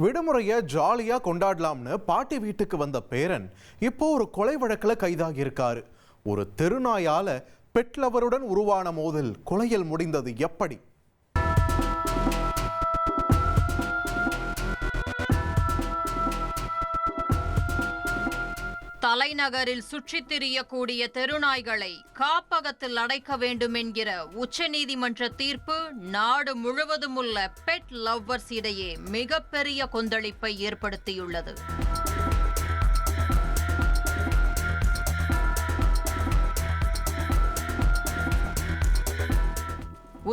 விடுமுறையை ஜாலியா கொண்டாடலாம்னு பாட்டி வீட்டுக்கு வந்த பேரன் இப்போ ஒரு கொலை வழக்கில் கைதாகி இருக்காரு. ஒரு தெருநாயால பெட் லவருடன் உருவான மோதல் கொலையில் முடிந்தது எப்படி? தலைநகரில் சுற்றித் திரியக்கூடிய தெருநாய்களை காப்பகத்தில் அடைக்க வேண்டும் என்கிற உச்சநீதிமன்ற தீர்ப்பு நாடு முழுவதும் உள்ள பெட் லவ்வர்ஸ் இடையே மிகப்பெரிய கொந்தளிப்பை ஏற்படுத்தியுள்ளது.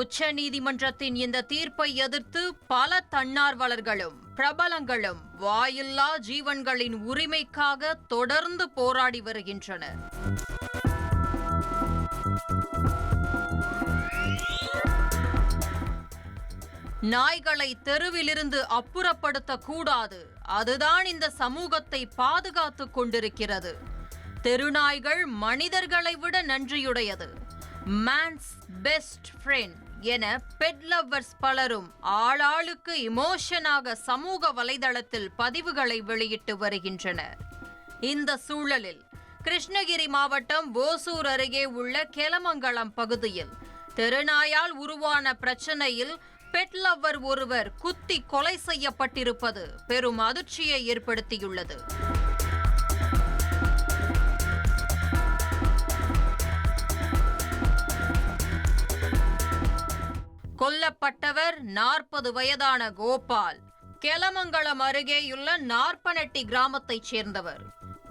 உச்ச நீதிமன்றத்தின் இந்த தீர்ப்பை எதிர்த்து பல தன்னார்வலர்களும் பிரபலங்களும் வாயில்லா ஜீவன்களின் உரிமைக்காக தொடர்ந்து போராடி வருகின்றனர். நாய்களை தெருவிலிருந்து அப்புறப்படுத்தக் கூடாது, அதுதான் இந்த சமூகத்தை பாதுகாத்துக் கொண்டிருக்கிறது. தெருநாய்கள் மனிதர்களை விட நன்றியுடையது, மேன்ஸ் பெஸ்ட் ஃப்ரெண்ட் என பெட் லவ்வர்ஸ் பலரும் ஆளாளுக்கு இமோஷனாக சமூக வலைதளத்தில் பதிவுகளை வெளியிட்டு வருகின்றனர். இந்த சூழலில் கிருஷ்ணகிரி மாவட்டம் ஓசூர் அருகே உள்ள கெலமங்கலம் பகுதியில் தெருநாயால் உருவான பிரச்சனையில் பெட் லவ்வர் ஒருவர் குத்தி கொலை செய்யப்பட்டிருப்பது பெரும் அதிர்ச்சியை ஏற்படுத்தியுள்ளது. கொல்லப்பட்டவர் 40 வயதான கோபால். கெலமங்கலம் அருகேயுள்ள நாற்பனட்டி கிராமத்தைச் சேர்ந்தவர்.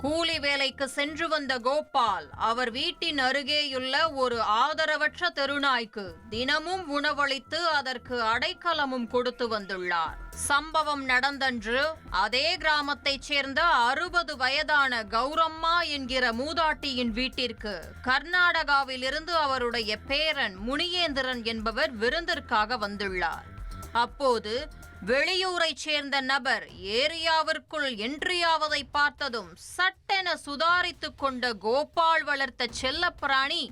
கூலி வேலைக்கு சென்று வந்த கோபால் அவர் வீட்டின் அருகேயுள்ள ஒரு ஆதரவற்ற தெருநாய்க்கு தினமும் உணவளித்து அதற்கு அடைக்கலமும் கொடுத்து வந்துள்ளார். சம்பவம் நடந்தன்று அதே கிராமத்தைச் சேர்ந்த 60 வயதான கௌரம்மா என்கிற மூதாட்டியின் வீட்டிற்கு கர்நாடகாவில் இருந்து அவருடைய பேரன் முனியேந்திரன் என்பவர் விருந்திற்காக வந்துள்ளார். அப்போது வெளியூரைச் சேர்ந்த நபர் ஏரியாவிற்குள் என்ட்ரியாவதை பார்த்ததும் சட்டென சுதாரித்துக் கொண்ட கோபால் வளர்த்த செல்லப்பிராணி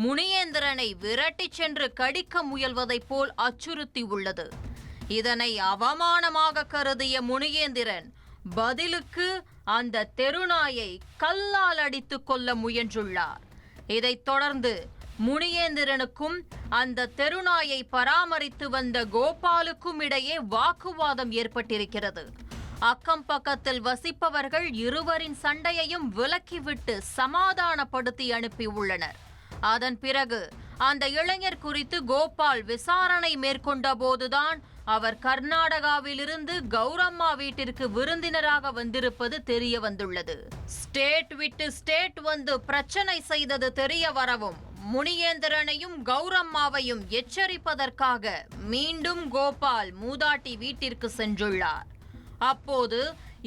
முனியேந்திரனை விரட்டிச் சென்று கடிக்க முயல்வதைப் போல் அச்சுறுத்தி உள்ளது. இதனை அவமானமாக கருதிய முனியேந்திரன் பதிலுக்கு அந்த தெருநாயை கல்லால் அடித்துக் கொள்ள முயன்றுள்ளார். இதைத் தொடர்ந்து முனியேந்திரனுக்கும் அந்த தெருநாயை பராமரித்து வந்த கோபாலுக்கும் இடையே வாக்குவாதம் ஏற்பட்டிருக்கிறது. அக்கம் பக்கத்தில் வசிப்பவர்கள் இருவரின் சண்டையையும் விலக்கிவிட்டு சமாதானப்படுத்தி அனுப்பியுள்ளனர். அதன் பிறகு அந்த இளைஞர் குறித்து கோபால் விசாரணை மேற்கொண்ட போதுதான் அவர் கர்நாடகாவிலிருந்து கௌரம்மா வீட்டிற்கு விருந்தினராக வந்திருப்பது தெரிய வந்துள்ளது. ஸ்டேட் விட்டு ஸ்டேட் வந்து பிரச்சனை செய்தது தெரிய வரவும் முனியேந்திரனையும் கௌரம்மாவையும் எச்சரிப்பதற்காக மீண்டும் கோபால் மூதாட்டி வீட்டிற்கு சென்றுள்ளார். அப்போது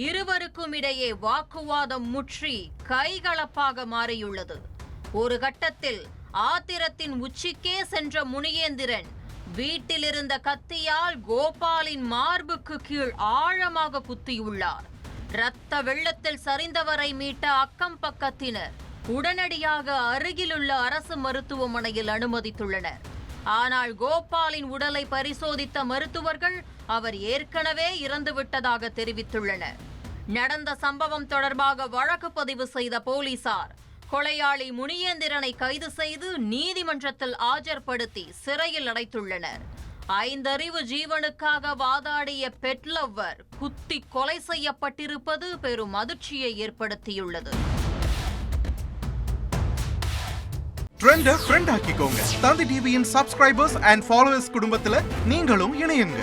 இருவருக்கும் இடையே வாக்குவாதம் முற்றி கைகலப்பாக மாறியுள்ளது. ஒரு கட்டத்தில் ஆத்திரத்தின் உச்சிக்கே சென்ற முனியேந்திரன் வீட்டில் இருந்த கத்தியால் கோபாலின் மார்புக்கு கீழ் ஆழமாக குத்தியுள்ளார். இரத்த வெள்ளத்தில் சரிந்தவரை மீட்ட அக்கம் பக்கத்தினர் உடனடியாக அருகிலுள்ள அரசு மருத்துவமனையில் அனுமதித்துள்ளனர். ஆனால் கோபாலின் உடலை பரிசோதித்த மருத்துவர்கள் அவர் ஏற்கனவே இறந்துவிட்டதாக தெரிவித்துள்ளனர். நடந்த சம்பவம் தொடர்பாக வழக்கு பதிவு செய்த போலீசார் கொலையாளி முனியேந்திரனை கைது செய்து நீதிமன்றத்தில் ஆஜர்படுத்தி சிறையில் அடைத்துள்ளனர். 5 அறிவு ஜீவனுக்காக வாதாடிய பெட் லவ்வர் குத்தி கொலை செய்யப்பட்டிருப்பது பெரும் அதிர்ச்சியை ஏற்படுத்தியுள்ளது. ட்ரெண்ட ஃப்ரெண்ட் ஆக்கிக்கோங்க. தந்தி டிவியின் சப்ஸ்கிரைபர்ஸ் அண்ட் ஃபாலோவர்ஸ் குடும்பத்துல நீங்களும் இணையுங்க.